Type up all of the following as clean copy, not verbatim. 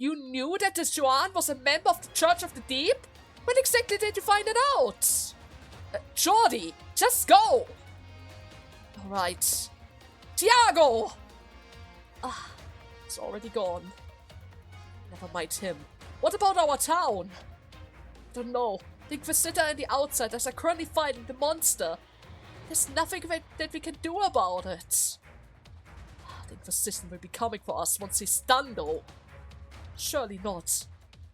You knew that this Joanne was a member of the Church of the Deep? When exactly did you find it out? Jordi, just go! Alright. Tiago! Ah, it's already gone. Never mind him. What about our town? I don't know. The Inquisitor and the Outsiders are currently fighting the monster. There's nothing that we can do about it. The Inquisition will be coming for us once he's done, though. Surely not.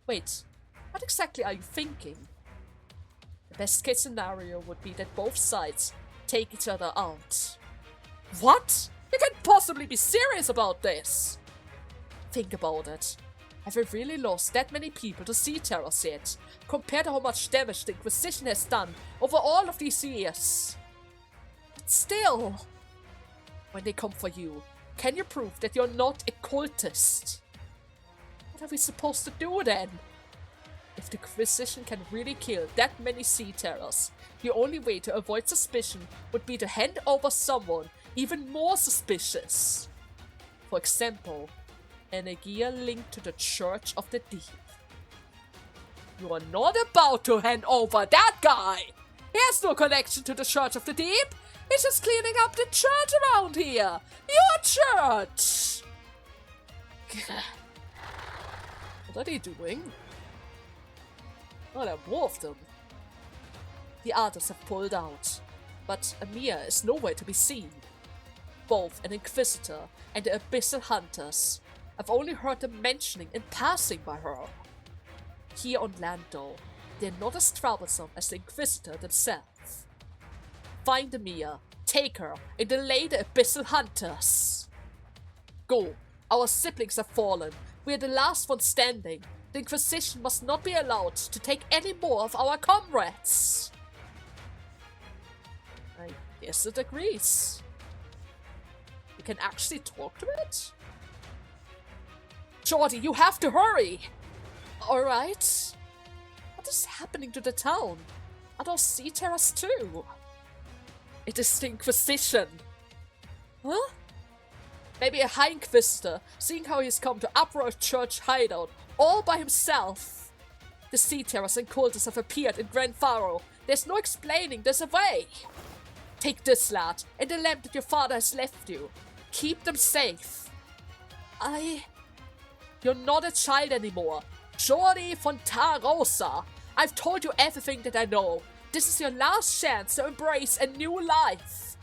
Wait, what exactly are you thinking? The best case scenario would be that both sides take each other out. What? You can't possibly be serious about this! Think about it. Have we really lost that many people to Sea Terrors yet, compared to how much damage the Inquisition has done over all of these years? But still, when they come for you, can you prove that you're not a cultist? What are we supposed to do then? If the Inquisition can really kill that many Sea Terrors, the only way to avoid suspicion would be to hand over someone even more suspicious. For example, an Aegir linked to the Church of the Deep. You are not about to hand over that guy! He has no connection to the Church of the Deep! He's just cleaning up the church around here! Your church! What are they doing? Oh, there are more of them. The others have pulled out, but Amir is nowhere to be seen. Both an Inquisitor and the Abyssal Hunters. I've only heard them mentioning in passing by her. Here on land, though, they're not as troublesome as the Inquisitor themselves. Find Amir, take her, and delay the Abyssal Hunters. Go. Our siblings have fallen. We are the last ones standing. The Inquisition must not be allowed to take any more of our comrades. I guess it agrees. You can actually talk to it? Jordi, you have to hurry! Alright. What is happening to the town? Are those Sea Terrors too? It is the Inquisition. Huh? Maybe a High Inquisitor, seeing how he's come to uproar a church hideout all by himself. The Sea Terrors and cultists have appeared in Grand Faro. There's no explaining this away. Take this, lad, and the lamp that your father has left you. Keep them safe. You're not a child anymore. Jordi Fontarosa. I've told you everything that I know. This is your last chance to embrace a new life.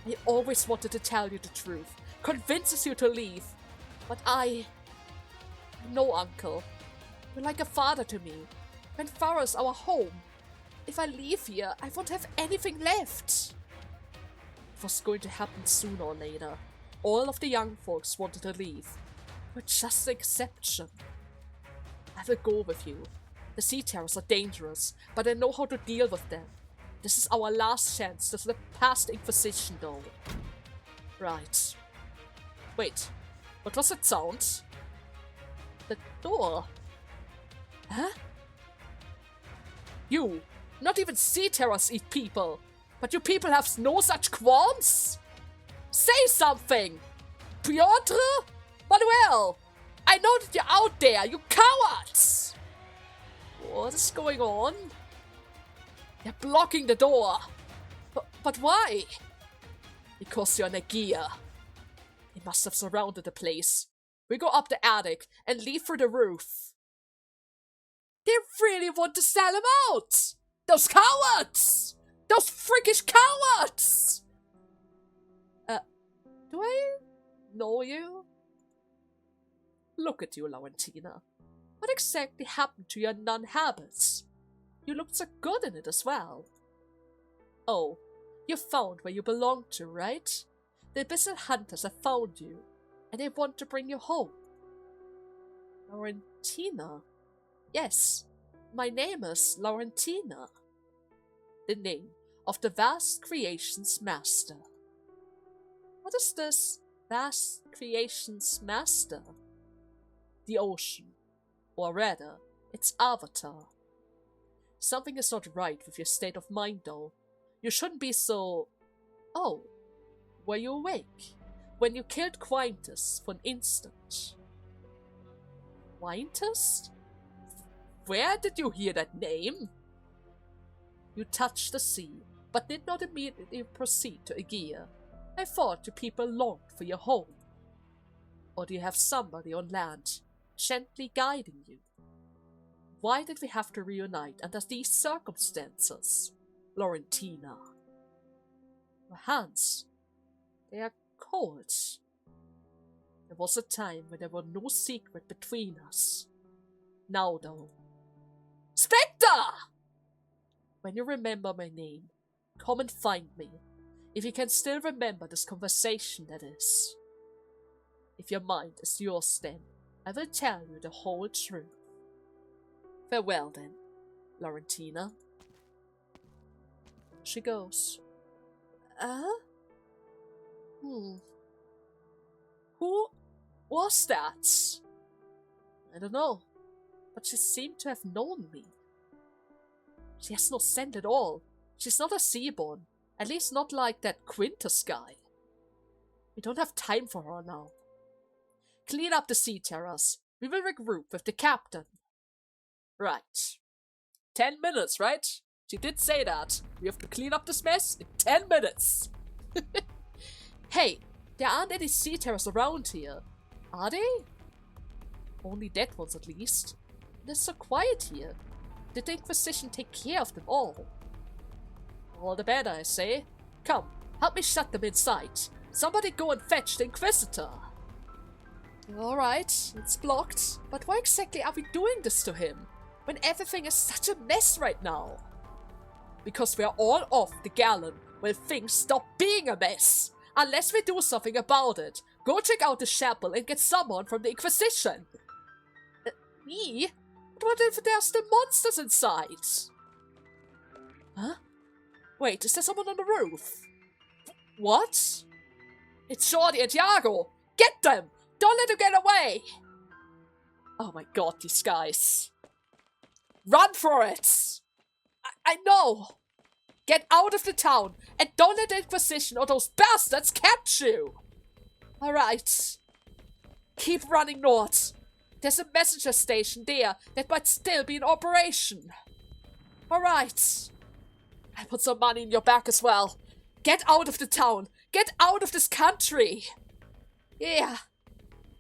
I always wanted to tell you the truth. Convinces you to leave. But No, Uncle. You're like a father to me. Grand Faro is our home. If I leave here, I won't have anything left. It was going to happen sooner or later. All of the young folks wanted to leave. We're just an exception. I will go with you. The Sea Terrors are dangerous, but I know how to deal with them. This is our last chance to slip past the Inquisition, though. Right. Wait, what was that sound? The door. Huh? You! Not even Sea Terrors eat people! But you people have no such qualms? Say something! Piotr? Manuel! I know that you're out there, you cowards! What is going on? They're blocking the door. But why? Because you're an Aegir. They must have surrounded the place. We go up the attic and leave through the roof. They really want to sell him out! Those cowards! Those freakish cowards! Do I know you? Look at you, Laurentina. What exactly happened to your nun habits? You looked so good in it as well. Oh, you found where you belong to, right? The Abyssal Hunters have found you, and they want to bring you home. Laurentina? Yes, my name is Laurentina. The name of the vast creation's master. What is this vast creation's master? The ocean, or rather, its avatar. Something is not right with your state of mind, though. You shouldn't be so... Oh, were you awake when you killed Quintus for an instant? Winters? Where did you hear that name? You touched the sea, but did not immediately proceed to Aegea. I thought you people longed for your home. Or do you have somebody on land, gently guiding you? Why did we have to reunite under these circumstances, Laurentina? Your hands, they are cold. There was a time when there were no secret between us. Now though. Spectre! When you remember my name, come and find me. If you can still remember this conversation, that is. If your mind is yours then, I will tell you the whole truth. Farewell then, Laurentina. She goes. Who was that? I don't know, but she seemed to have known me. She has no scent at all. She's not a seaborn, at least not like that Quintus guy. We don't have time for her now. Clean up the sea terrors. We will regroup with the captain. Right. 10 minutes, right? She did say that. We have to clean up this mess in 10 minutes. Hey, there aren't any sea terrors around here. Are they? Only dead ones at least. It's so quiet here. Did the Inquisition take care of them all? All the better, I say. Come, help me shut them inside. Somebody go and fetch the Inquisitor. Alright, it's blocked. But why exactly are we doing this to him? When everything is such a mess right now? Because we are all off the gallon when things stop being a mess. Unless we do something about it. Go check out the chapel and get someone from the Inquisition. Me? But what if there's the monsters inside? Huh? Wait, is there someone on the roof? What? It's Shorty and Tiago! Get them! Don't let them get away! Oh my god, these guys. Run for it! I know! Get out of the town, and don't let the Inquisition or those bastards catch you! Alright. Keep running north. There's a messenger station there that might still be in operation. Alright. I put some money in your back as well. Get out of the town. Get out of this country. Yeah.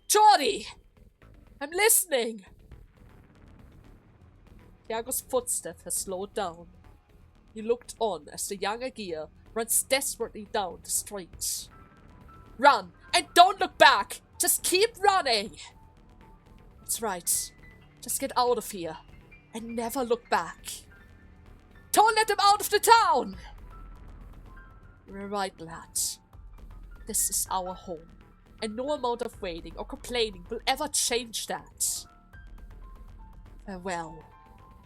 Jordy! I'm listening. Iago's footsteps has slowed down. He looked on as the young Aegea runs desperately down the street. Run! And don't look back! Just keep running! That's right. Just get out of here. And never look back. Don't let them out of the town! You're right, lad. This is our home. And no amount of waiting or complaining will ever change that. Farewell,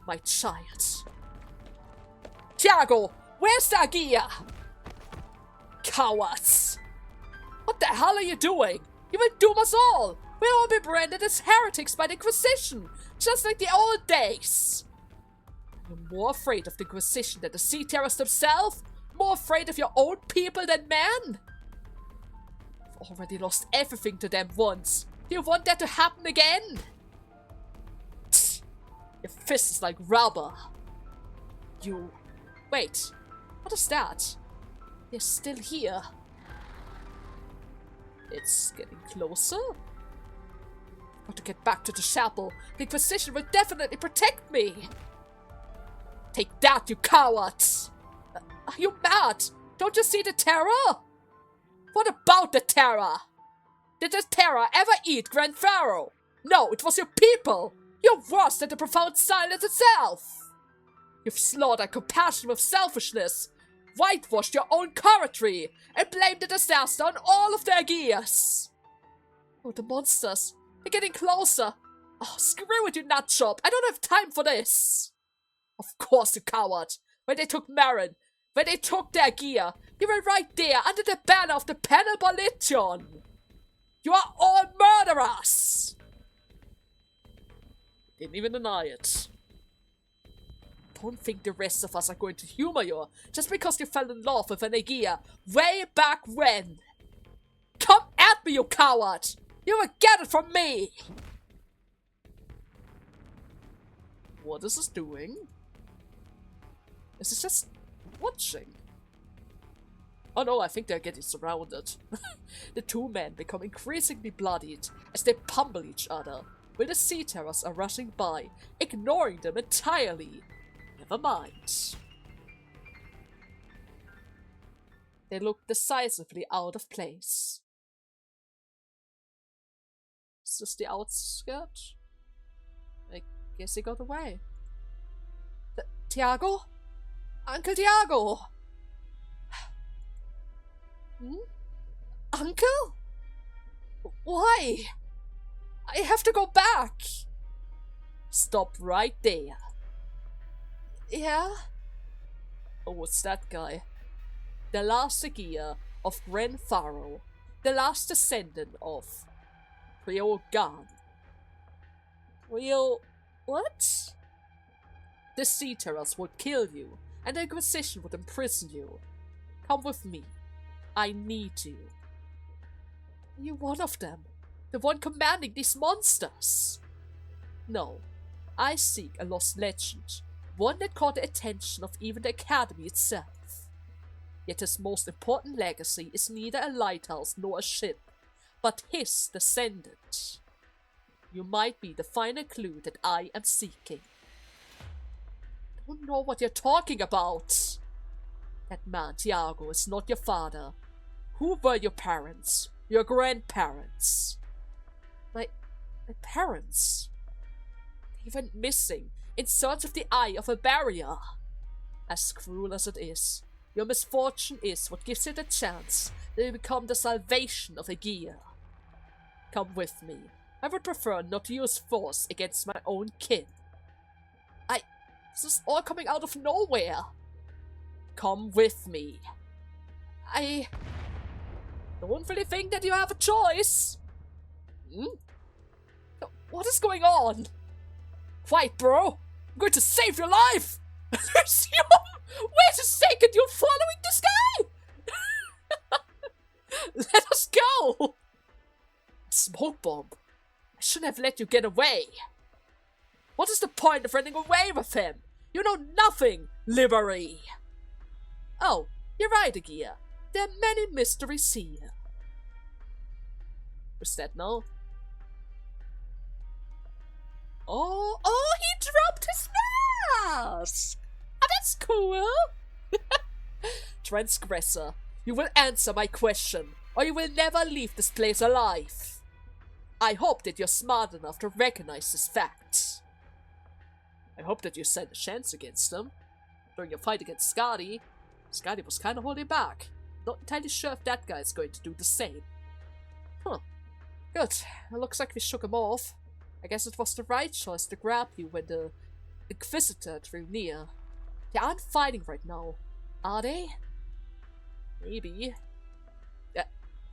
my child. Tiago, where's the Aegea? Cowards! What the hell are you doing? You will doom us all! We'll all be branded as heretics by the Inquisition, just like the old days! You're more afraid of the Inquisition than the Sea Terrors themselves? More afraid of your own people than men? You've already lost everything to them once. Do you want that to happen again? Tch, your fist is like rubber. You... Wait, what is that? They're still here. It's getting closer. Got to get back to the chapel. The Inquisition will definitely protect me. Take that, you cowards! Are you mad? Don't you see the terror? What about the terror? Did the terror ever eat Grand Pharaoh? No, it was your people. You're worse than the profound silence itself. You've slaughtered compassion with selfishness, whitewashed your own courtesy, and blamed the disaster on all of the Aegeas. Oh, the monsters. They're getting closer. Oh, screw it, you nutjob. I don't have time for this. Of course, you coward. When they took Marin, when they took the Aegea, you were right there under the banner of the Penal Legion. You are all murderers. Didn't even deny it. Don't think the rest of us are going to humor you just because you fell in love with an Aegea way back when. Come at me, you coward! You will get it from me! what is this doing? Is it just watching? Oh no, I think they're getting surrounded. The two men become increasingly bloodied as they pummel each other, while the sea terrors are rushing by, ignoring them entirely. Never mind. They look decisively out of place. Is this the outskirt? I guess he got away. Tiago? Uncle Tiago! Uncle? Why? I have to go back! Stop right there. Yeah? Oh, it's that guy. The last Aegir of Gren Pharaoh. The last descendant of Priogan. What? The Sea Terrors would kill you, and the Inquisition would imprison you. Come with me. I need you. Are you one of them? The one commanding these monsters? No. I seek a lost legend, one that caught the attention of even the Academy itself. Yet his most important legacy is neither a lighthouse nor a ship, but his descendant. You might be the final clue that I am seeking. I don't know what you're talking about. That man, Tiago, is not your father. Who were your parents? Your grandparents? My parents? They went missing in search of the eye of a barrier. As cruel as it is, your misfortune is what gives you the chance that you become the salvation of Aegir. Come with me. I would prefer not to use force against my own kin. This is all coming out of nowhere. Come with me. I don't really think that you have a choice. What is going on? Quiet, bro. I'm going to save your life. There's you. Wait a second, you're following this guy? Let us go. Smokebomb. I shouldn't have let you get away. What is the point of running away with him? You know nothing, Liberty. Oh, you're right, Aegir. There are many mysteries here. What's that now? Oh, he dropped his mask! Oh, that's cool! Transgressor, you will answer my question, or you will never leave this place alive. I hope that you're smart enough to recognize this fact. I hope that you stand a chance against them. During your fight against Skadi, Skadi was kinda holding back. Not entirely sure if that guy is going to do the same. Huh. Good. It looks like we shook him off. I guess it was the right choice to grab you when the Inquisitor drew near. They aren't fighting right now, are they? Maybe.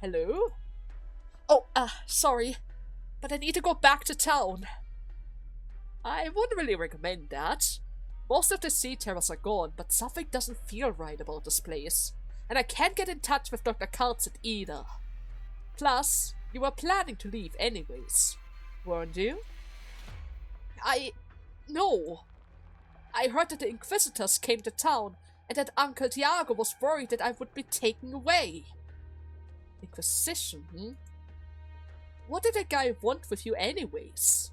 Hello? Oh, sorry. But I need to go back to town. I wouldn't really recommend that. Most of the sea terrors are gone, but something doesn't feel right about this place. And I can't get in touch with Dr. Kaltzit either. Plus, you were planning to leave anyways, weren't you? No. I heard that the Inquisitors came to town, and that Uncle Tiago was worried that I would be taken away. Inquisition, What did that guy want with you anyways?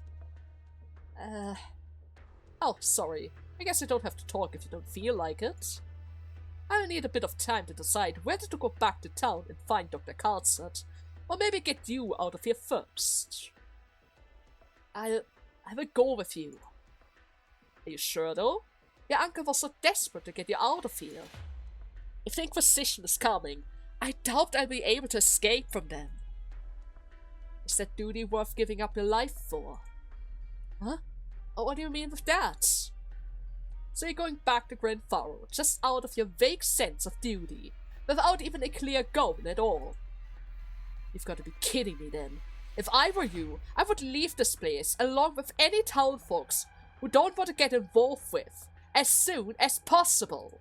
Oh, sorry. I guess I don't have to talk if you don't feel like it. I'll need a bit of time to decide whether to go back to town and find Dr. Kaltzit, or maybe get you out of here first. I will go with you. Are you sure though? Your uncle was so desperate to get you out of here. If the Inquisition is coming, I doubt I'll be able to escape from them. Is that duty worth giving up your life for? Huh? Oh, what do you mean with that? So you're going back to Gren Pharaoh just out of your vague sense of duty, without even a clear goal at all? You've got to be kidding me then. If I were you, I would leave this place along with any town folks who don't want to get involved with, as soon as possible.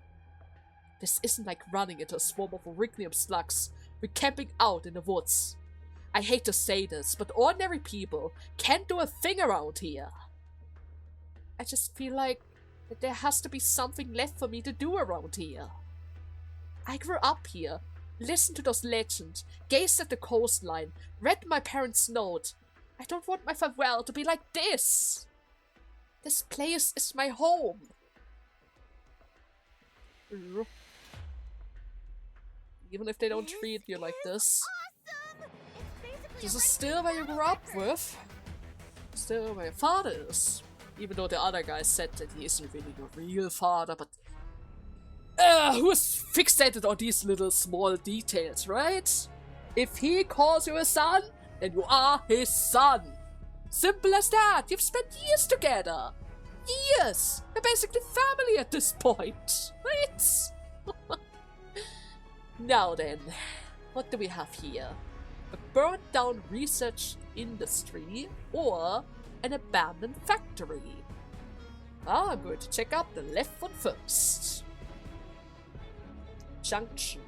This isn't like running into a swarm of Orignium slugs we're camping out in the woods. I hate to say this, but ordinary people can't do a thing around here. I just feel like that there has to be something left for me to do around here. I grew up here, listened to those legends, gazed at the coastline, read my parents' note. I don't want my farewell to be like this. This place is my home. Even if they don't treat you like this. This is still where you grew up with. Still where your father is. Even though the other guy said that he isn't really your real father, but... who's fixated on these little small details, right? If he calls you a son, then you are his son. Simple as that. You've spent years together. Years. You're basically family at this point, right? Now then, what do we have here? A burnt down research industry or an abandoned factory? I'm going to check out the left one first. Junction.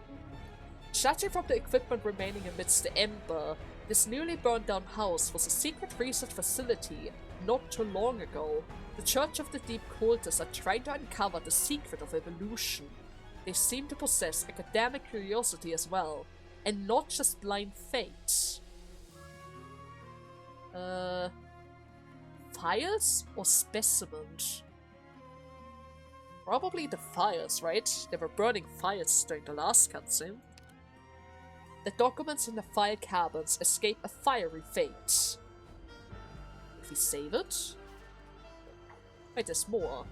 Judging from the equipment remaining amidst the ember, this newly burned down house was a secret research facility not too long ago. The Church of the Deep cultists are trying to uncover the secret of evolution. They seem to possess academic curiosity as well, and not just blind faith. Files or specimens? Probably the files, right? They were burning files during the last cutscene. The documents in the file cabins escape a fiery fate. If we save it? Wait, there's more.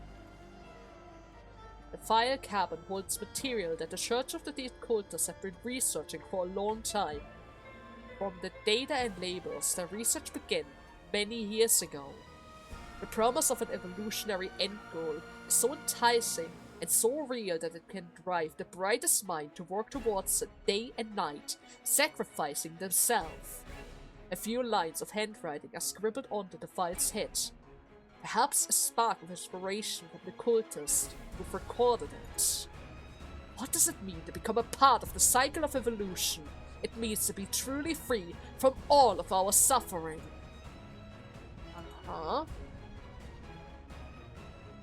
The file cabin holds material that the Church of the Deep cultists have been researching for a long time. From the data and labels, the research began many years ago. The promise of an evolutionary end goal is so enticing and so real that it can drive the brightest mind to work towards it day and night, sacrificing themselves. A few lines of handwriting are scribbled onto the file's head. Perhaps a spark of inspiration from the cultist who've recorded it. What does it mean to become a part of the cycle of evolution? It means to be truly free from all of our suffering.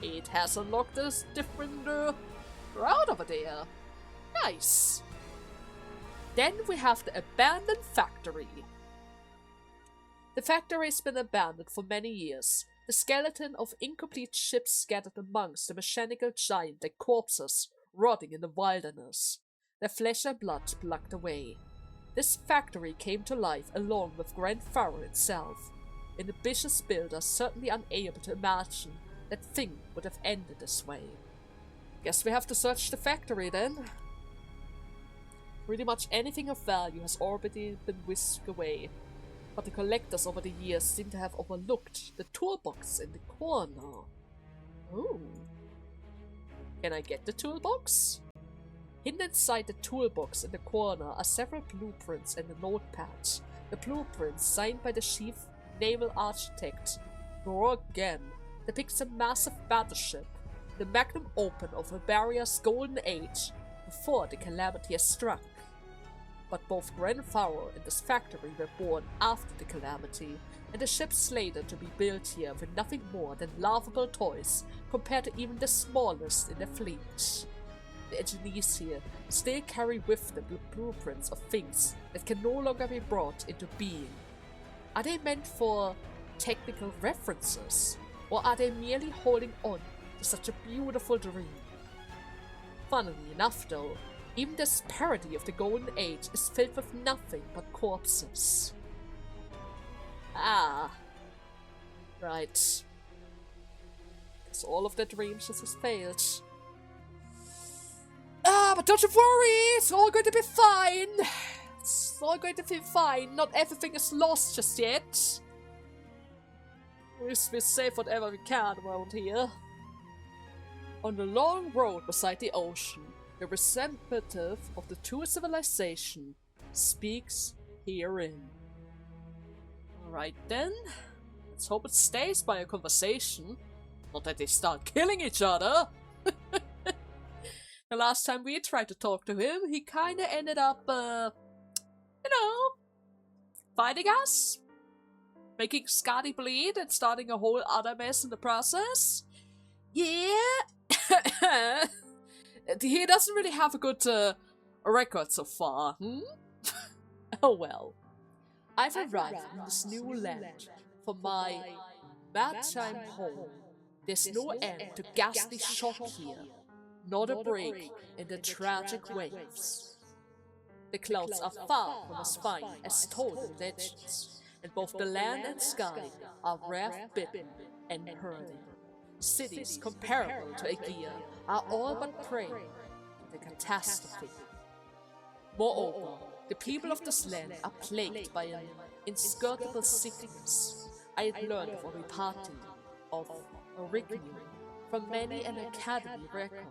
It has unlocked a different route over there. Nice. Then we have the abandoned factory. The factory has been abandoned for many years. The skeleton of incomplete ships scattered amongst the mechanical giant like corpses rotting in the wilderness, their flesh and blood plucked away. This factory came to life along with Grand Pharaoh itself. An ambitious builder certainly unable to imagine that thing would have ended this way. Guess we have to search the factory then. Pretty much anything of value has already been whisked away, but the collectors over the years seem to have overlooked the toolbox in the corner. Ooh. Can I get the toolbox? Hidden inside the toolbox in the corner are several blueprints and a notepad. The blueprints, signed by the chief naval architect, Brooding, depicts a massive battleship, the magnum opus of Iberia's golden age, before the calamity has struck. But both Grand Pharaoh and this factory were born after the calamity, and the ships slated to be built here were nothing more than laughable toys compared to even the smallest in the fleet. The engineers here still carry with them the blueprints of things that can no longer be brought into being. Are they meant for technical references, or are they merely holding on to such a beautiful dream? Funnily enough though, even this parody of the Golden Age is filled with nothing but corpses. Ah. Right. Guess all of their dreams just has failed. Ah, but don't you worry, it's all going to be fine. It's all going to be fine. Not everything is lost just yet. We'll save whatever we can around here. On the long road beside the ocean, the representative of the two civilizations speaks herein. Alright then, let's hope it stays by a conversation, not that they start killing each other. The last time we tried to talk to him, he kinda ended up, fighting us? making Scotty bleed and starting a whole other mess in the process. Yeah. He doesn't really have a good record so far. Oh well. I've arrived in this new land for my bad time home. There's no end to ghastly shock here, not a break in the tragic waves. The clouds are far from as fine as told in legends, and both the land and sky are wrath-bitten and hurting. Cities comparable to Aegea are all but prey to the catastrophe. Moreover, the people of this land are plagued by an inscrutable sickness. I had learned of Oripati, of Arknights, from many an academy record.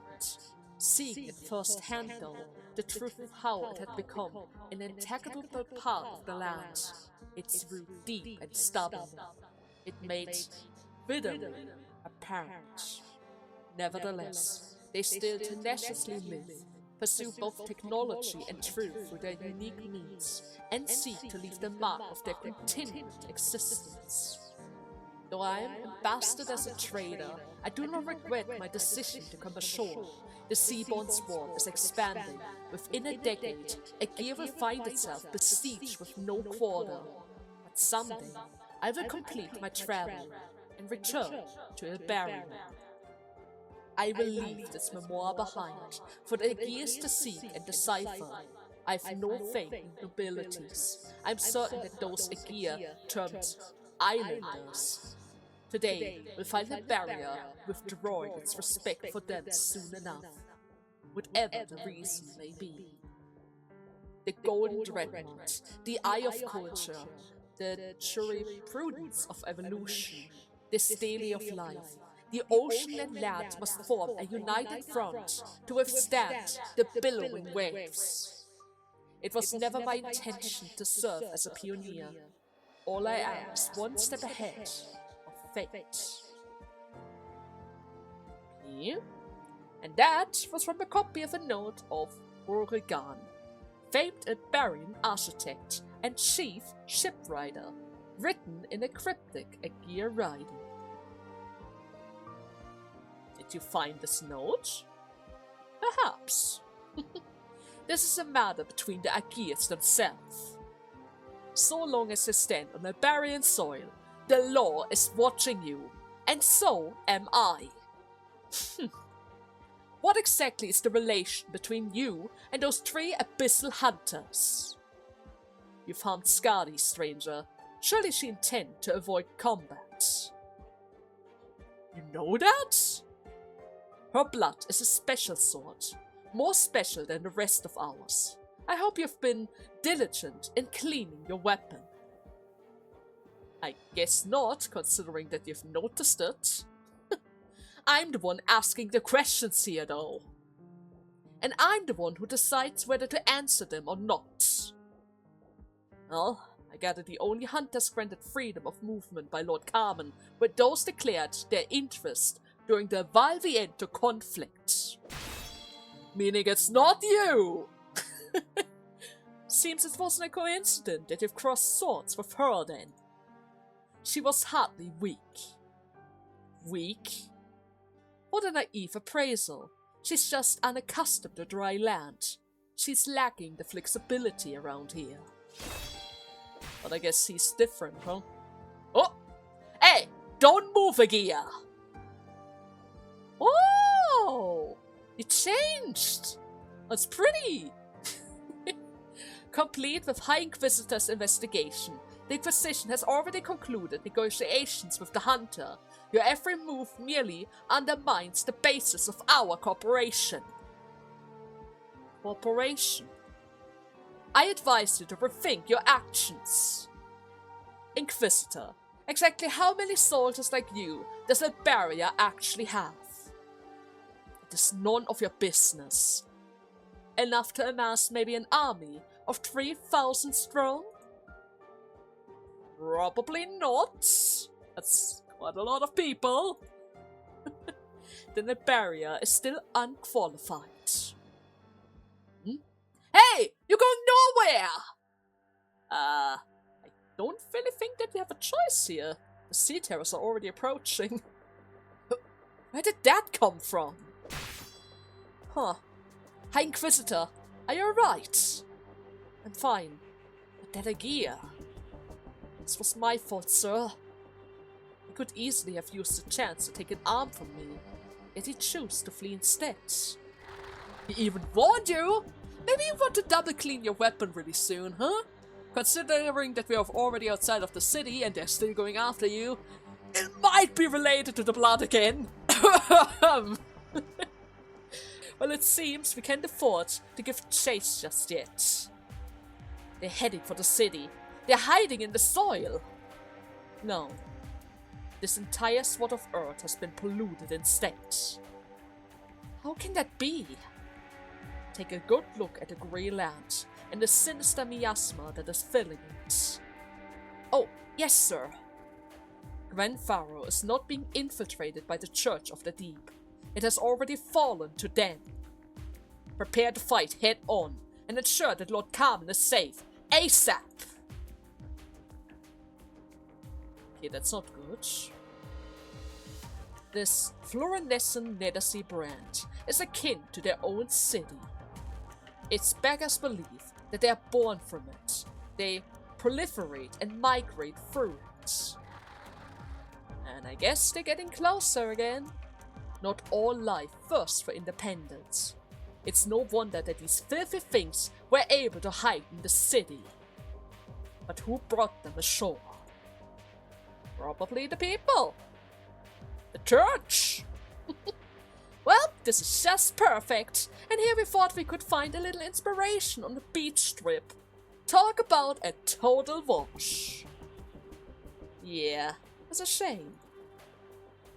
Seeing it first-hand though, the truth of how it had become an integral part of the land, its root deep and stubborn, it made bitterly apparent. Nevertheless, they still tenaciously live, pursue both technology and truth through their unique means, and seek to leave the mark of their continued existence. Though I am embasted as a trader, I do not regret my decision to come ashore. The seaborne swarm is expanding. Within a decade, Aegea will find itself besieged with no quarter. But someday, I will complete my travel and return to Ilbarium. I will leave this memoir behind, for the Aegeans to seek and decipher. I have no faith in nobilities. I'm certain that those Aegea termed islanders today will find the barrier withdrawing its respect for them soon enough, whatever the reason may be. The golden dreadnought, the eye of culture, the jurisprudence of evolution, the stele of life, the ocean and land must form a united front to withstand the billowing waves. It was never my intention to serve as a pioneer. All I am is one step ahead of fate. Yeah. And that was from a copy of a note of Oregon, famed Iberian architect and chief shipwriter, written in a cryptic Aegea writing. Did you find this note? Perhaps. This is a matter between the Aegeans themselves. So long as you stand on Iberian soil, the law is watching you, and so am I. What exactly is the relation between you and those 3 Abyssal Hunters? You've harmed Skadi, stranger. Surely she intends to avoid combat. You know that? Her blood is a special sort, more special than the rest of ours. I hope you've been diligent in cleaning your weapon. I guess not, considering that you've noticed it. I'm the one asking the questions here, though. And I'm the one who decides whether to answer them or not. Well, I gather the only hunters granted freedom of movement by Lord Carmen were those declared their interest during the Valviento conflict. Meaning it's not you! Seems it wasn't a coincidence that you've crossed swords with her then. She was hardly weak. Weak? What a naive appraisal. She's just unaccustomed to dry land. She's lacking the flexibility around here. But I guess he's different, huh? Oh! Hey! Don't move, Aegea! Oh! You changed! That's pretty! Complete with High Inquisitor's investigation, the Inquisition has already concluded negotiations with the Hunter. Your every move merely undermines the basis of our cooperation. Cooperation? I advise you to rethink your actions. Inquisitor, exactly how many soldiers like you does a barrier actually have? It is none of your business. Enough to amass maybe an army of 3,000 strong? Probably not. That's quite a lot of people. Then the barrier is still unqualified. Hey! You're going nowhere! I don't really think that we have a choice here. The sea terrors are already approaching. Where did that come from? Huh. Hi, Inquisitor. Are you alright? I'm fine. But that Agia. This was my fault, sir. He could easily have used the chance to take an arm from me, yet he chose to flee instead. He even warned you! Maybe you want to double clean your weapon really soon, huh? Considering that we are already outside of the city and they're still going after you, it might be related to the blood again. Well, it seems we can't afford to give chase just yet. They're heading for the city. They're hiding in the soil. No. This entire swat of earth has been polluted instead. How can that be? Take a good look at the grey land and the sinister miasma that is filling it. Oh, yes, sir. Grand Pharaoh is not being infiltrated by the Church of the Deep. It has already fallen to them. Prepare to fight head on and ensure that Lord Carmen is safe ASAP. Okay, that's not good. This fluorescent nettersea brand is akin to their own city. Its beggars believe that they are born from it. They proliferate and migrate through it. And I guess they're getting closer again. Not all life thirsts for independence. It's no wonder that these filthy things were able to hide in the city. But who brought them ashore? Probably the people. The church! Well, this is just perfect. And here we thought we could find a little inspiration on the beach strip. Talk about a total wash. Yeah, it's a shame.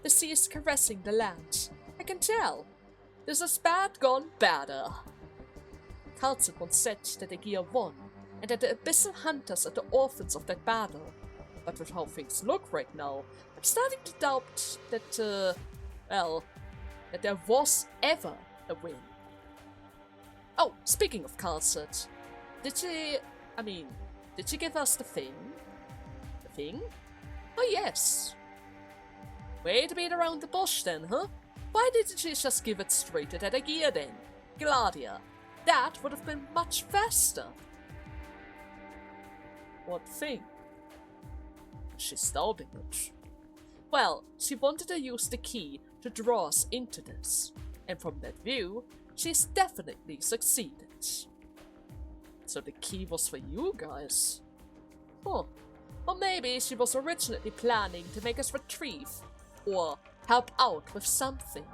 The sea is caressing the land. I can tell. This is bad gone badder. Carlson once said that the Gear won, and that the Abyssal Hunters are the orphans of that battle. But with how things look right now, I'm starting to doubt that, that there was ever a win. Oh, speaking of Carlson, did she give us the thing? The thing? Oh yes. Way to beat around the bush then, huh? Why didn't she just give it straight at a gear then? Gladia. That would have been much faster. What thing? She's doubting it. Well, she wanted to use the key to draw us into this, and from that view, she's definitely succeeded. So the key was for you guys? Huh. Or maybe she was originally planning to make us retrieve, or help out with something,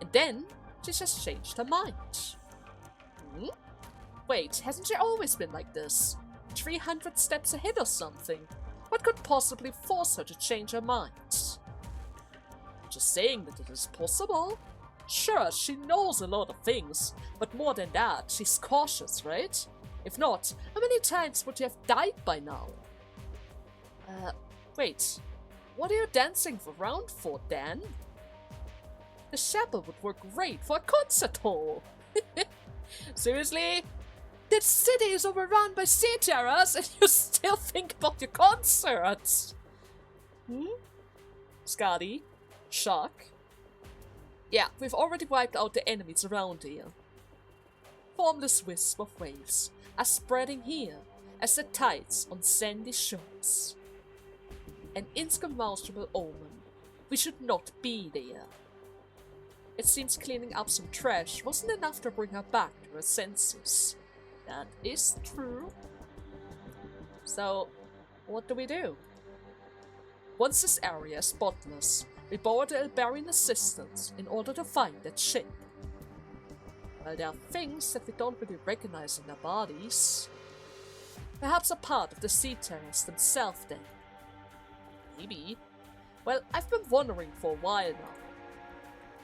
and then she just changed her mind. Wait, hasn't she always been like this? 300 steps ahead or something? What could possibly force her to change her mind? Just saying that it is possible. Sure, she knows a lot of things, but more than that, she's cautious, right? If not, how many times would you have died by now? Wait. What are you dancing around for, Dan? The chapel would work great for a concert hall. Seriously? That city is overrun by sea terrors and you still think about your concerts? Scotty? Shock? Yeah, we've already wiped out the enemies around here. Formless wisps of waves are spreading here as the tides on sandy shores. An insurmountable omen. We should not be there. It seems cleaning up some trash wasn't enough to bring her back to her senses. That is true. So, what do we do? Once this area is spotless, we borrow the Albarian assistance in order to find that ship. Well, there are things that we don't really recognize in their bodies. Perhaps a part of the sea terrors themselves then. Maybe. Well, I've been wondering for a while now.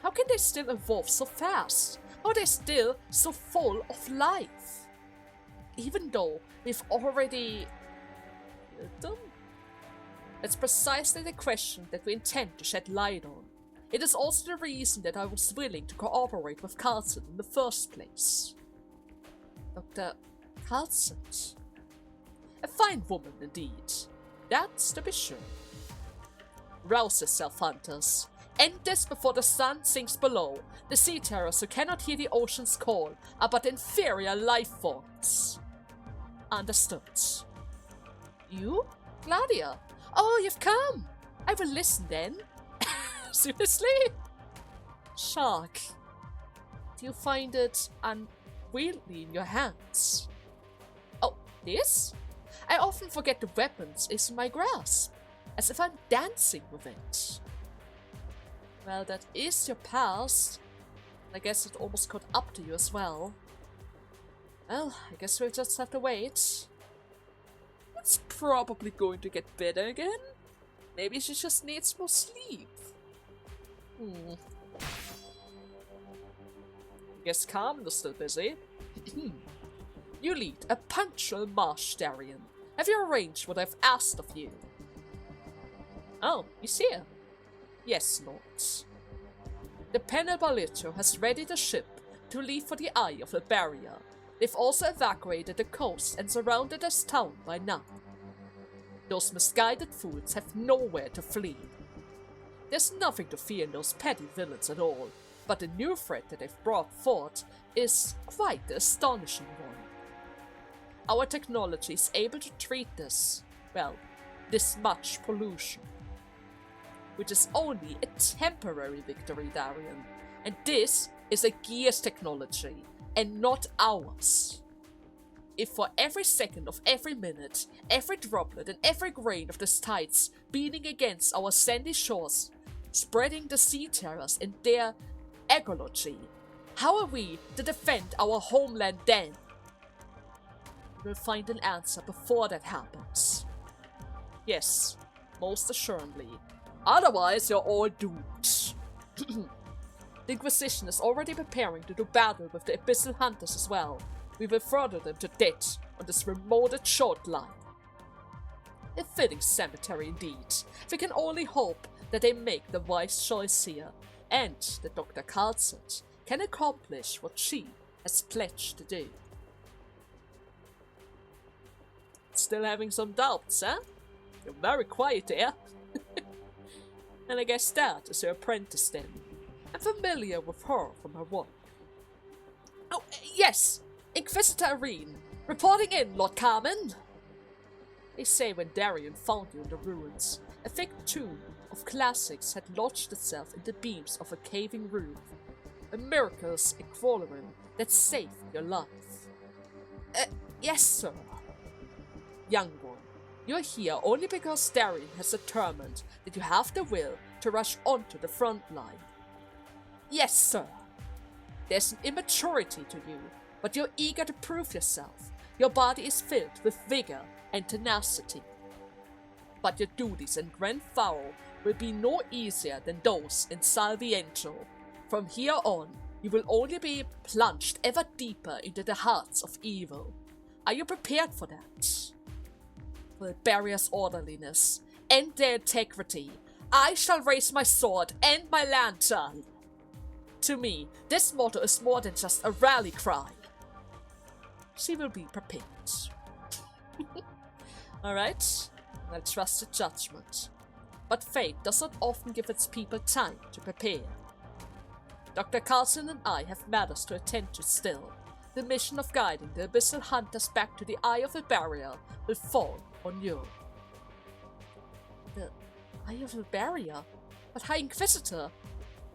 How can they still evolve so fast? How are they still so full of life? Even though we've already killed them? That's precisely the question that we intend to shed light on. It is also the reason that I was willing to cooperate with Carlson in the first place. Dr. Carlson. A fine woman indeed. That's to be sure. Rouse yourself, hunters. End this before the sun sinks below. The sea terrors who cannot hear the ocean's call are but inferior life forms. Understood. You? Gladia? Oh, you've come. I will listen then. Seriously? Shark. Do you find it unwieldy in your hands? Oh, this? I often forget the weapons is in my grasp, as if I'm dancing with it. Well, that is your past. I guess it almost caught up to you as well. Well, I guess we'll just have to wait. It's probably going to get better again. Maybe she just needs more sleep. I guess Carmen is still busy. You lead a punctual march, Darian. Have you arranged what I've asked of you? Oh, he's here. Yes, Lord. The Penelbalito has readied a ship to leave for the Eye of the Barrier. They've also evacuated the coast and surrounded this town by now. Those misguided fools have nowhere to flee. There's nothing to fear in those petty villains at all, but the new threat that they've brought forth is quite the astonishing one. Our technology is able to treat this much pollution, which is only a temporary victory, Darian. And this is a Gears technology, and not ours. If for every second of every minute, every droplet and every grain of this tides beating against our sandy shores, spreading the sea terrors in their ecology, how are we to defend our homeland then? We'll find an answer before that happens. Yes, most assuredly. Otherwise, you're all doomed. The Inquisition is already preparing to do battle with the Abyssal Hunters as well. We will further them to death on this remote short line. A fitting cemetery indeed. We can only hope that they make the wise choice here, and that Dr. Carlson can accomplish what she has pledged to do. Still having some doubts, huh? You're very quiet there. And I guess that is her apprentice then. I'm familiar with her from her work. Oh, yes! Inquisitor Irene, reporting in, Lord Carmen. They say when Darian found you in the ruins, a thick tomb of classics had lodged itself in the beams of a caving roof. A miraculous equivalent that saved your life. Yes, sir. Young one, you're here only because Darian has determined that you have the will to rush onto the front line. Yes, sir. There's an immaturity to you, but you're eager to prove yourself. Your body is filled with vigor and tenacity. But your duties in Grand Faro will be no easier than those in Salviento. From here on, you will only be plunged ever deeper into the hearts of evil. Are you prepared for that? For the barrier's orderliness and their integrity, I shall raise my sword and my lantern. To me, this motto is more than just a rally cry. She will be prepared. Alright, I'll trust your judgment. But fate does not often give its people time to prepare. Dr. Carlson and I have matters to attend to still. The mission of guiding the Abyssal Hunters back to the Eye of the Barrier will fall on you. The Eye of the Barrier? But High Inquisitor,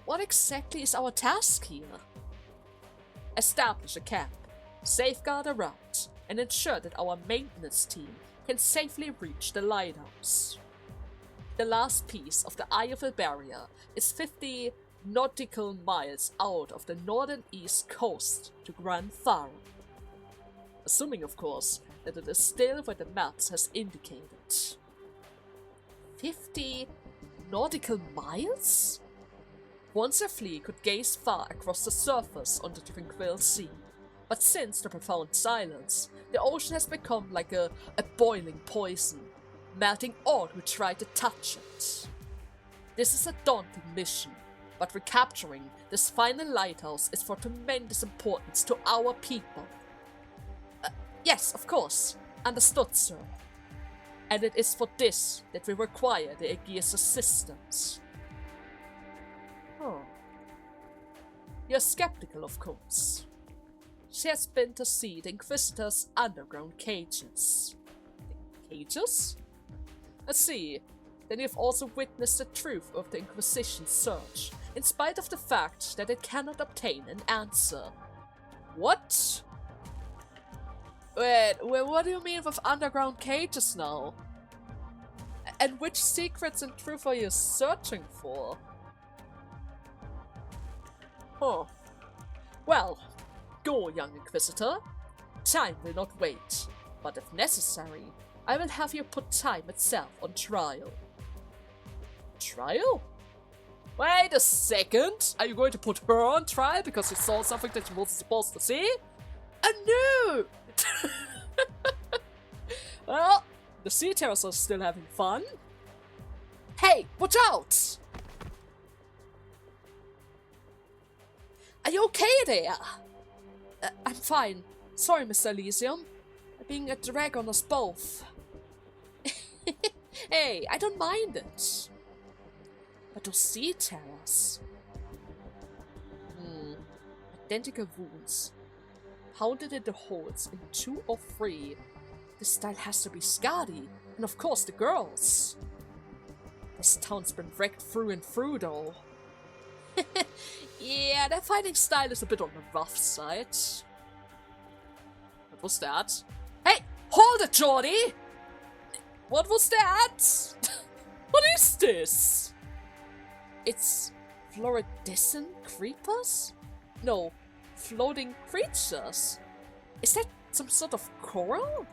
what exactly is our task here? Establish a camp, safeguard a route, and ensure that our maintenance team can safely reach the lighthouse. The last piece of the Eye of the Barrier is 50 nautical miles out of the northern east coast to Grand Faro. Assuming, of course, that it is still where the maps has indicated. 50 nautical miles? Once a fleet could gaze far across the surface on the tranquil sea, but since the profound silence, the ocean has become like a boiling poison, melting all who try to touch it. This is a daunting mission, but recapturing this final lighthouse is for tremendous importance to our people. Yes, of course. Understood, sir. And it is for this that we require the Aegir's assistance. Oh. You're skeptical, of course. She has been to see the Inquisitor's underground cages. Cages? I see. Then you've also witnessed the truth of the Inquisition's search, in spite of the fact that it cannot obtain an answer. What? Wait, what do you mean with underground cages now? And which secrets and truth are you searching for? Huh. Well, go, young Inquisitor. Time will not wait, but if necessary, I will have you put time itself on trial. Trial? Wait a second! Are you going to put her on trial because she saw something that she wasn't supposed to see? No! Well, the Sea Terrors are still having fun. Hey, watch out! Are you okay there? I'm fine. Sorry, Mr. Elysium. Being a drag on us both. Hey, I don't mind it. But those Sea Terrors... Identical wounds. Pounded into holes in 2 or 3. This style has to be Skadi. And of course the girls. This town's been wrecked through and through though. Yeah, their fighting style is a bit on the rough side. What was that? Hey! Hold it, Jordy! What was that? What is this? It's fluorescent creepers? No, floating creatures. Is that some sort of coral?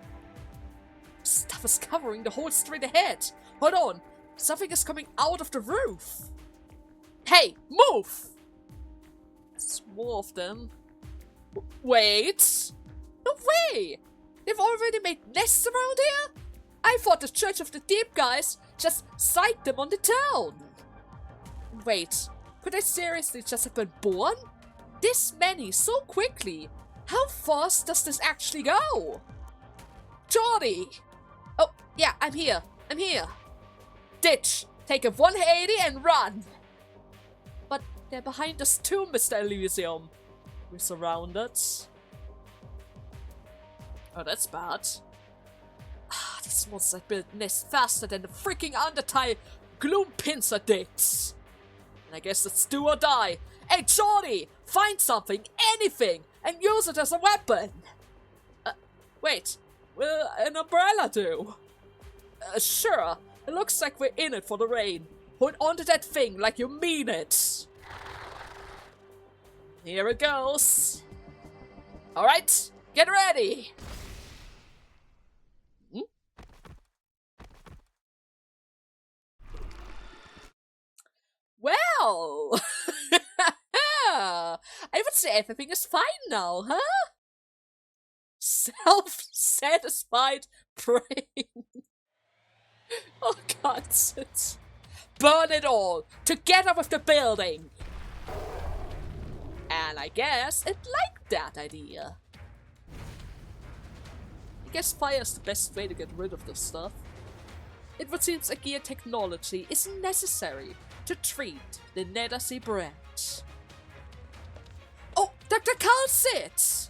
Stuff is covering the whole street ahead. Hold on, something is coming out of the roof. Hey, move! There's more of them. Wait! No way! They've already made nests around here? I thought the Church of the Deep guys just sighted them on the town. Wait, could I seriously just have been born? This many so quickly? How fast does this actually go? Jordy! Oh, yeah, I'm here. Ditch! Take a 180 and run! But they're behind us too, Mr. Elysium. We're surrounded. Oh, that's bad. These monsters build nests faster than the freaking Undertale Gloom Pincer did. And I guess it's do or die. Hey, Jordy! Find something, anything, and use it as a weapon! Wait, will an umbrella do? Sure, it looks like we're in it for the rain. Hold onto that thing like you mean it. Here it goes. Alright, get ready! Well, I would say everything is fine now, huh? Self-satisfied brain. Oh God, burn it all, together with the building. And I guess it liked that idea. I guess fire is the best way to get rid of this stuff. It would seem Aegir technology isn't necessary to treat the Netherse brand. Oh, Dr. Calcit!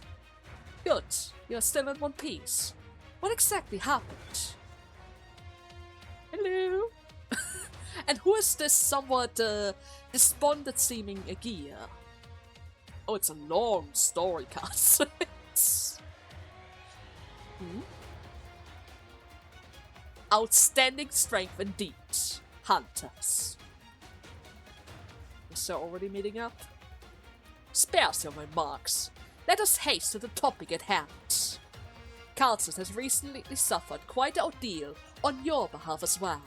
Good, you're still in one piece. What exactly happened? Hello? And who is this somewhat despondent-seeming Aegir? Oh, it's a long story, Calcit. Outstanding strength indeed, hunters. Is there already meeting up? Spares your remarks. Let us haste to the topic at hand. Calcit has recently suffered quite an ordeal on your behalf as well.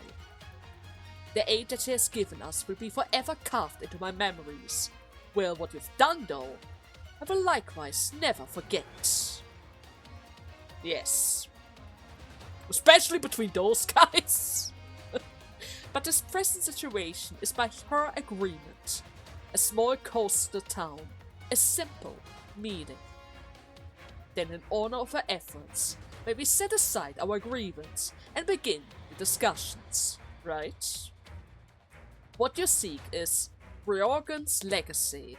The aid that she has given us will be forever carved into my memories. Well, what you've done though, I will likewise never forget. Yes. Especially between those guys. But this present situation is by her agreement. A small coastal town. A simple meeting. Then in honor of her efforts, where we set aside our grievance and begin the discussions, right? What you seek is Reorgan's legacy.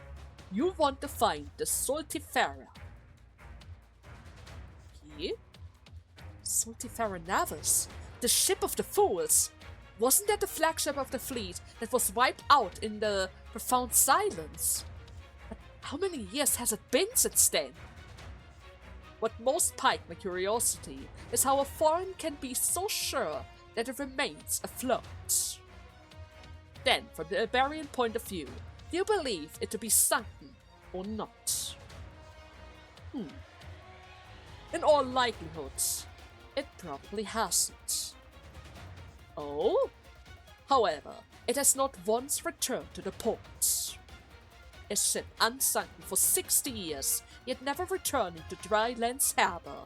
You want to find the Stultifera. He? Stultifera Navis? The ship of the fools? Wasn't that the flagship of the fleet that was wiped out in the profound silence? But how many years has it been since then? What most piqued my curiosity is how a foreign can be so sure that it remains afloat. Then, from the Iberian point of view, do you believe it to be sunken or not? In all likelihood, it probably hasn't. Oh? However, it has not once returned to the port. A ship unsunken for 60 years, yet never returning to dry land's harbor.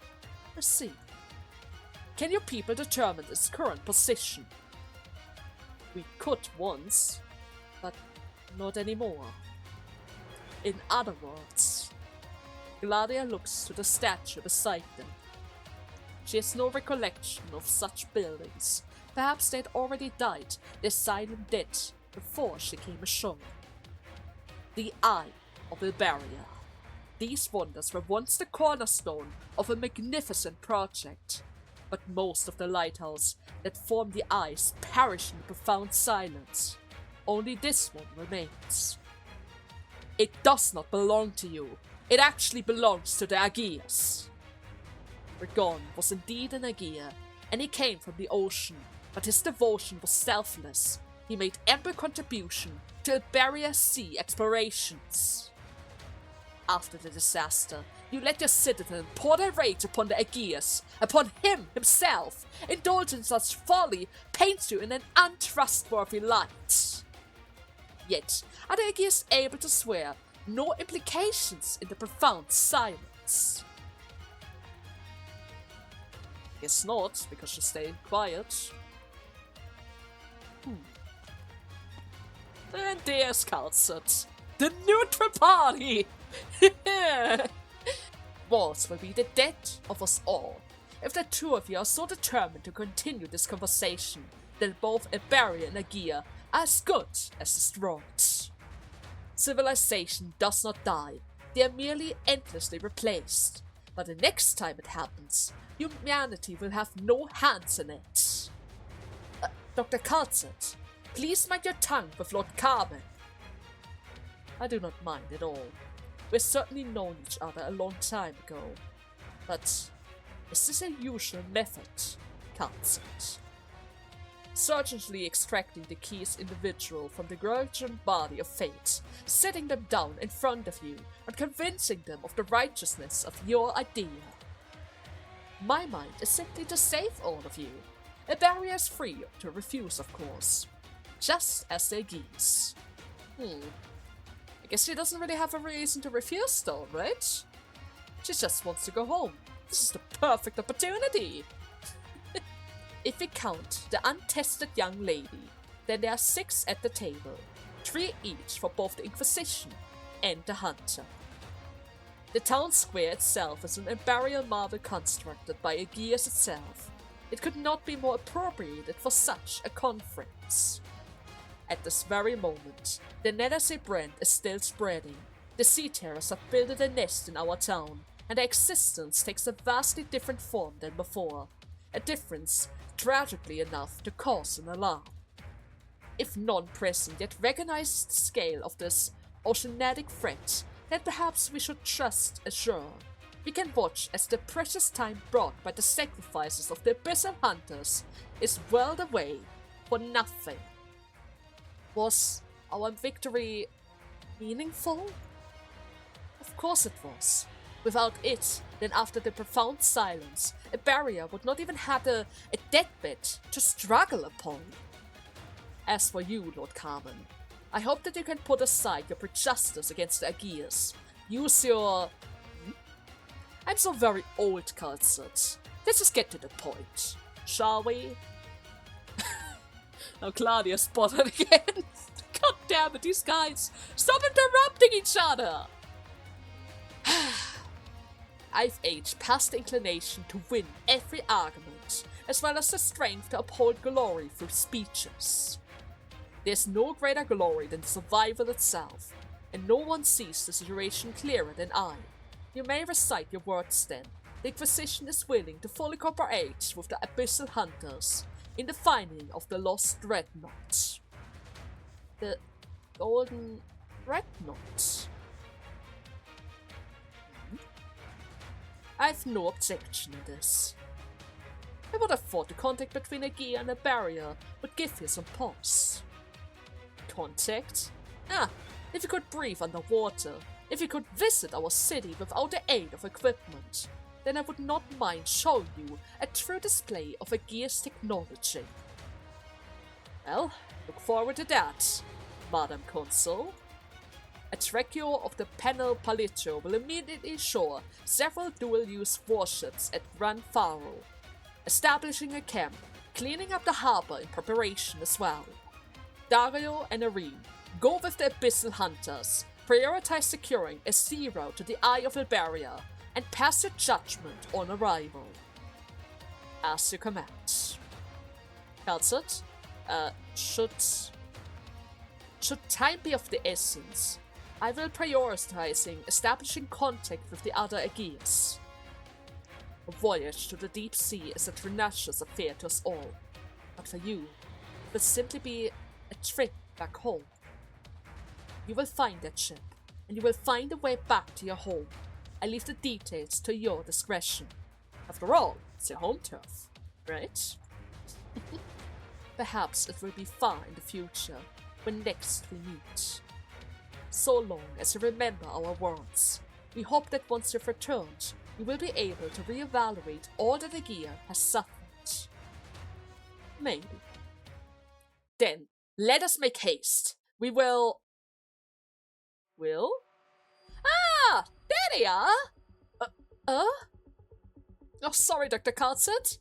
I see. Can your people determine its current position? We could once, but not anymore. In other words, Gladia looks to the statue beside them. She has no recollection of such buildings. Perhaps they had already died their silent death before she came ashore. The Eye of Iberia. These wonders were once the cornerstone of a magnificent project, but most of the lighthouse that formed the eyes perished in the profound silence. Only this one remains. It does not belong to you. It actually belongs to the Aegeas. Rigon was indeed an Aegea, and he came from the ocean, but his devotion was selfless. He made ample contribution to Iberia's sea explorations. After the disaster, you let your citizen pour their rage upon the Aegeas, upon him himself. Indulging such folly paints you in an untrustworthy light. Yet, are the Aegeas able to swear no implications in the profound silence? Guess not, because she's staying quiet. And there's Calcet, the neutral party! Wars will be the death of us all. If the two of you are so determined to continue this conversation, then both Iberia and Aegea are as good as destroyed. Civilization does not die, they are merely endlessly replaced. But the next time it happens, humanity will have no hands in it. Dr. Calcet, please mind your tongue with Lord Carmen. I do not mind at all. We've certainly known each other a long time ago. But is this a usual method, Calcet? Surgically extracting the key's individual from the grudging body of fate, setting them down in front of you, and convincing them of the righteousness of your idea. My mind is simply to save all of you. Iberia is free to refuse, of course. Just as the geese. I guess she doesn't really have a reason to refuse though, right? She just wants to go home. This is the perfect opportunity! If we count the untested young lady, then there are 6 at the table, 3 each for both the Inquisition and the Hunter. The town square itself is an imperial marble constructed by Aegeas itself. It could not be more appropriated for such a conference. At this very moment, the Nenacy brand is still spreading. The sea terrors have built a nest in our town, and their existence takes a vastly different form than before. A difference tragically enough to cause an alarm. If none present yet recognize the scale of this oceanic threat, then perhaps we should trust assure. We can watch as the precious time brought by the sacrifices of the Abyssal Hunters is whirled away for nothing. Was our victory meaningful? Of course it was. Without it, then after the profound silence, Iberia would not even have a deathbed to struggle upon. As for you, Lord Carmen, I hope that you can put aside your prejudice against the Aegeas. Use your... I'm so very old, Calcet. Let's just get to the point, shall we? Now Claudia spotted again. God damn it, these guys! Stop interrupting each other! I've aged past the inclination to win every argument, as well as the strength to uphold glory through speeches. There's no greater glory than survival itself, and no one sees the situation clearer than I. You may recite your words then. The Inquisition is willing to fully cooperate with the Abyssal Hunters in the finding of the lost Dreadnought. The Golden Dreadnought. I've no objection to this. I would have thought the contact between a gear and a barrier would give you some pause. Contact? If you could breathe underwater, if you could visit our city without the aid of equipment, then I would not mind showing you a true display of a gear's technology. Well, look forward to that, Madam Consul. A Trekio of the Penal Palitro will immediately shore several dual-use warships at Gran Faro, establishing a camp, cleaning up the harbor in preparation as well. Dario and Irene, go with the Abyssal Hunters, prioritize securing a sea route to the Eye of Iberia, and pass your judgment on arrival. As you command. Calcet, should time be of the essence, I will prioritizing establishing contact with the other Aegeans. A voyage to the deep sea is a tenacious affair to us all, but for you, it will simply be a trip back home. You will find that ship, and you will find a way back to your home. I leave the details to your discretion. After all, it's your home turf, right? Perhaps it will be far in the future, when next we meet. So long as you remember our words, we hope that once you've returned, you will be able to reevaluate all that the gear has suffered. Maybe. Then, let us make haste. We will... Will? Ah! There they are! Oh, sorry, Dr. Calcet.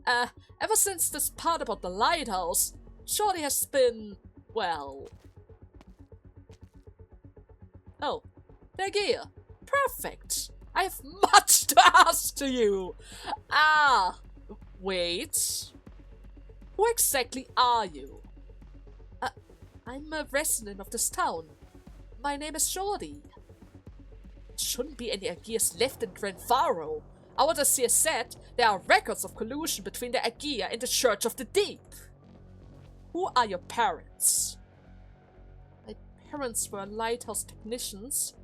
Ever since this part about the lighthouse, Shorty has been... well... Oh, their gear. Perfect. I have much to ask to you. Wait. Who exactly are you? I'm a resident of this town. My name is Shorty. Shouldn't be any Aegeas left in Gran Faro. Our dossier said there are records of collusion between the Aegea and the Church of the Deep. Who are your parents? My parents were lighthouse technicians.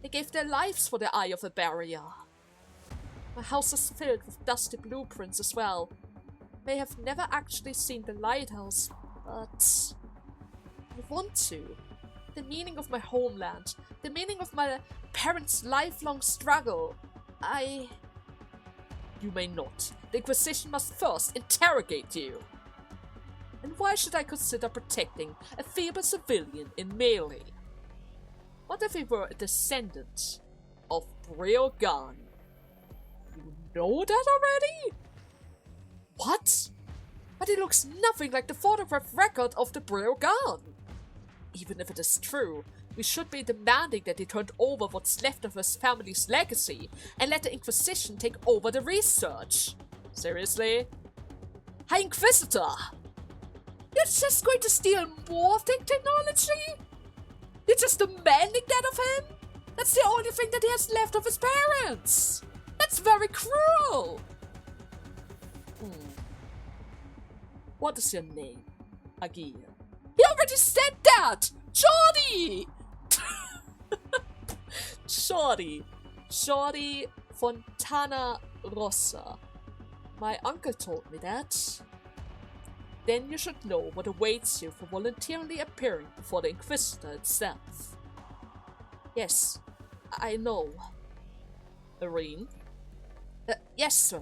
They gave their lives for the Eye of Iberia. My house is filled with dusty blueprints as well. They have never actually seen the lighthouse, but I want to. The meaning of my homeland, the meaning of my parents' lifelong struggle. You may not. The Inquisition must first interrogate you. And why should I consider protecting a feeble civilian in melee? What if he were a descendant of Breogan? You know that already? What? But he looks nothing like the photograph record of the Breogan. Even if it is true, we should be demanding that he turned over what's left of his family's legacy and let the Inquisition take over the research. Seriously? High Inquisitor! You're just going to steal more of the technology? You're just demanding that of him? That's the only thing that he has left of his parents! That's very cruel! What is your name, Agia? He already said that! Shorty! Shorty Fontana Rossa. My uncle told me that. Then you should know what awaits you for voluntarily appearing before the Inquisitor itself. Yes, I know. Irene? Yes, sir.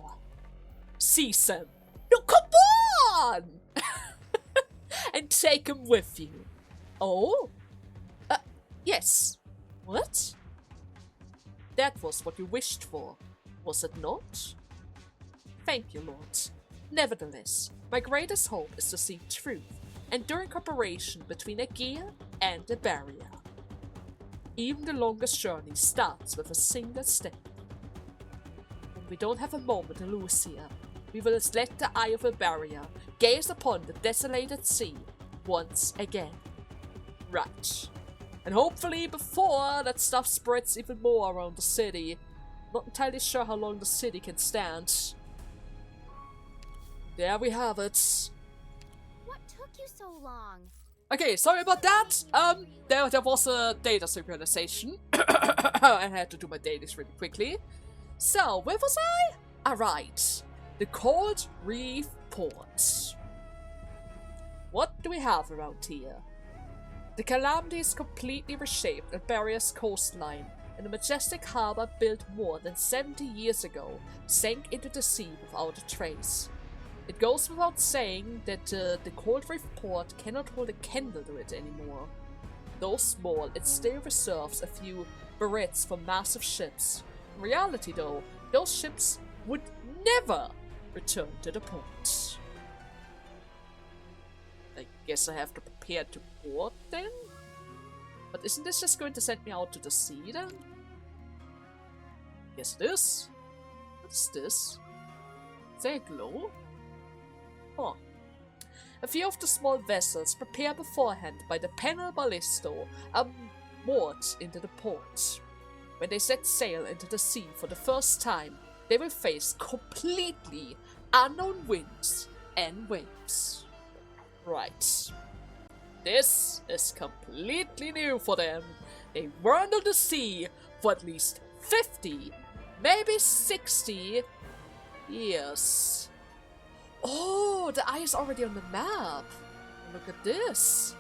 Seize him. No, come on! And take him with you. Oh? Yes. What? That was what you wished for, was it not? Thank you, Lord. Nevertheless, my greatest hope is to seek truth, enduring cooperation between Aegea and the barrier. Even the longest journey starts with a single step. we don't have a moment to lose here. We will let the eye of a barrier gaze upon the desolated sea once again. Right. And hopefully before that stuff spreads even more around the city. Not entirely sure how long the city can stand. There we have it. What took you so long? Okay, sorry about that. There was a data synchronization. I had to do my dailies really quickly. So, where was I? Alright. The Cold Reef Port. What do we have around here? The calamity is completely reshaped Albaria's coastline, and the majestic harbor built more than 70 years ago sank into the sea without a trace. It goes without saying that the Cold Reef Port cannot hold a candle to it anymore. Though small, it still reserves a few barrettes for massive ships. In reality though, those ships would never return to the port. I guess I have to prepare to board then? But isn't this just going to send me out to the sea then? Yes it is. What's this? Is there a glow? Huh. A few of the small vessels prepared beforehand by the Panel Ballisto are moored into the port. When they set sail into the sea for the first time, they will face completely unknown winds and waves. Right. This is completely new for them. They weren't on the sea for at least 50, maybe 60 years. Oh, the eye is already on the map. Look at this.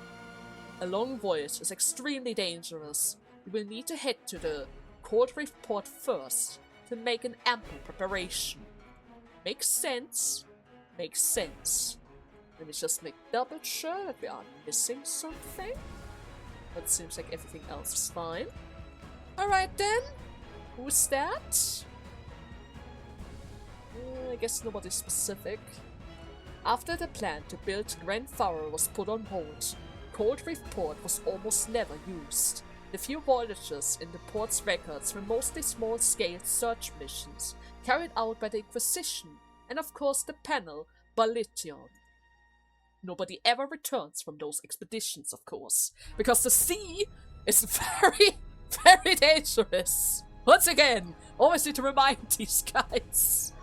A long voyage is extremely dangerous. You will need to head to the Cold Reef Port first to make an ample preparation. Makes sense. Makes sense. Let me just make double sure that we aren't missing something. But seems like everything else is fine. Alright then. Who's that? I guess nobody specific. After the plan to build Grand Farrow was put on hold, Cold Reef Port was almost never used. The few voyages in the port's records were mostly small-scale search missions carried out by the Inquisition and of course the Panel Ballition. Nobody ever returns from those expeditions, of course, because the sea is very, very dangerous. Once again, always need to remind these guys.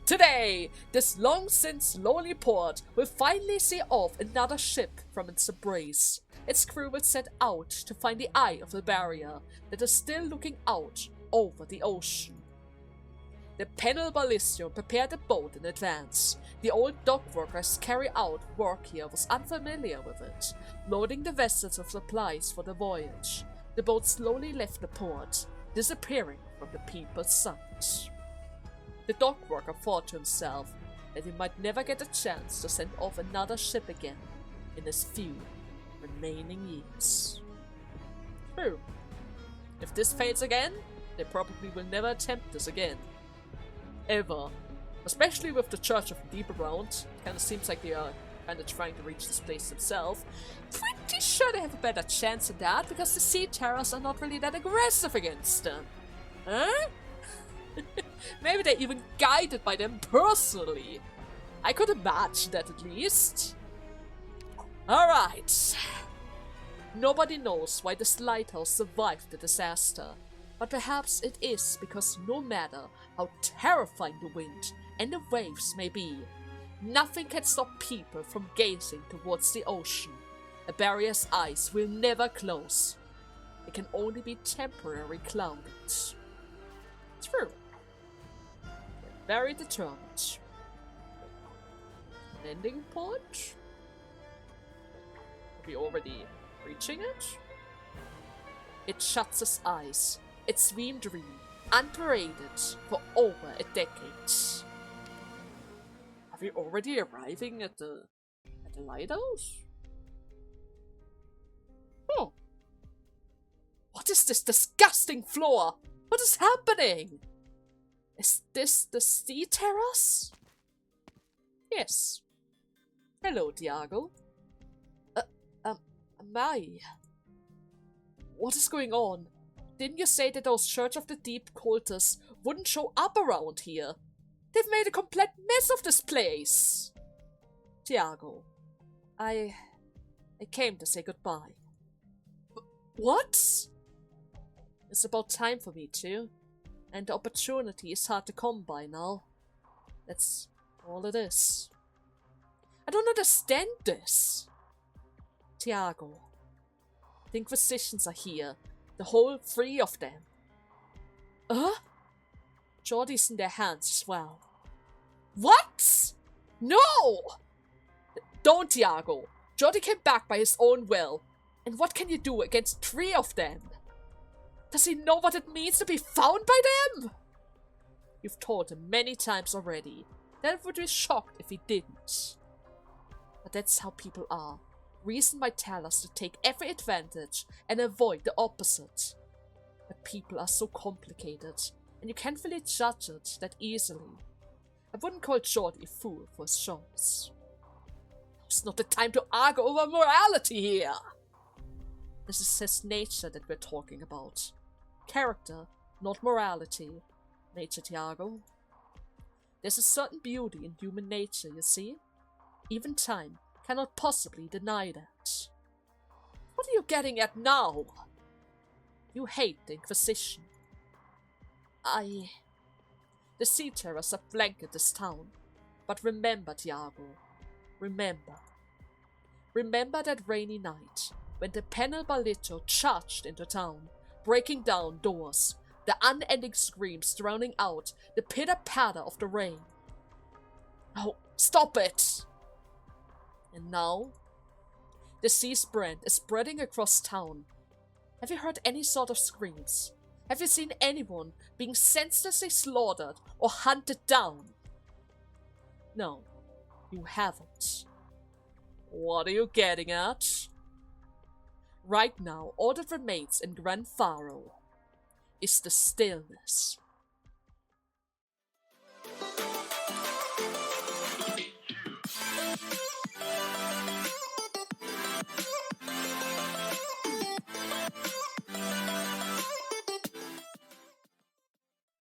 Today, this long-since lonely port will finally see off another ship from its embrace. Its crew will set out to find the eye of the barrier that is still looking out over the ocean. The Panel Ballisto prepared the boat in advance. The old dock workers carry out work here was unfamiliar with it, loading the vessels with supplies for the voyage. The boat slowly left the port, disappearing from the people's sight. The dock worker thought to himself that he might never get a chance to send off another ship again in his few remaining years. True. If this fails again, they probably will never attempt this again. Ever. Especially with the Church of the Deep around. It kinda seems like they are kinda trying to reach this place themselves. Pretty sure they have a better chance of that, because the Sea Terrors are not really that aggressive against them. Huh? Maybe they're even guided by them personally. I could imagine that at least. Alright. Nobody knows why this lighthouse survived the disaster, but perhaps it is because no matter how terrifying the wind and the waves may be, nothing can stop people from gazing towards the ocean. A barrier's eyes will never close. It can only be temporarily clouded. True. They're very determined. Landing point? Are we already reaching it? It shuts its eyes. Its swim dream, unparaded for over a decade. Are we already arriving at the lighthouse? Oh. What is this disgusting floor? What is happening? Is this the Sea Terrace? Yes. Hello, Diago. Mai. What is going on? didn't you say that those Church of the Deep cultists wouldn't show up around here? They've made a complete mess of this place. Tiago, I came to say goodbye. What? It's about time for me too, and the opportunity is hard to come by now. That's all it is. I don't understand this. Tiago, the Inquisitions are here, the whole 3 of them. Jordy's in their hands as well. What? No! Don't, Tiago. Jordy came back by his own will. And what can you do against 3 of them? Does he know what it means to be found by them? You've told him many times already that I would be shocked if he didn't. But that's how people are. Reason might tell us to take every advantage and avoid the opposite. But people are so complicated, and you can't really judge it that easily. I wouldn't call Jordy a fool for his choice. It's not the time to argue over morality here. This is his nature that we're talking about. Character, not morality. Nature, Tiago. There's a certain beauty in human nature, you see? Even time cannot possibly deny that. What are you getting at now? You hate the Inquisition. The Sea Terrors have blanketed this town. But remember, Tiago. Remember. Remember that rainy night when the Penal Balito charged into town, breaking down doors, the unending screams drowning out the pitter-patter of the rain. Oh, stop it! And now, the sea's brand is spreading across town. Have you heard any sort of screams? Have you seen anyone being senselessly slaughtered or hunted down? No, you haven't. What are you getting at? Right now, all that remains in Grand Faro is the stillness.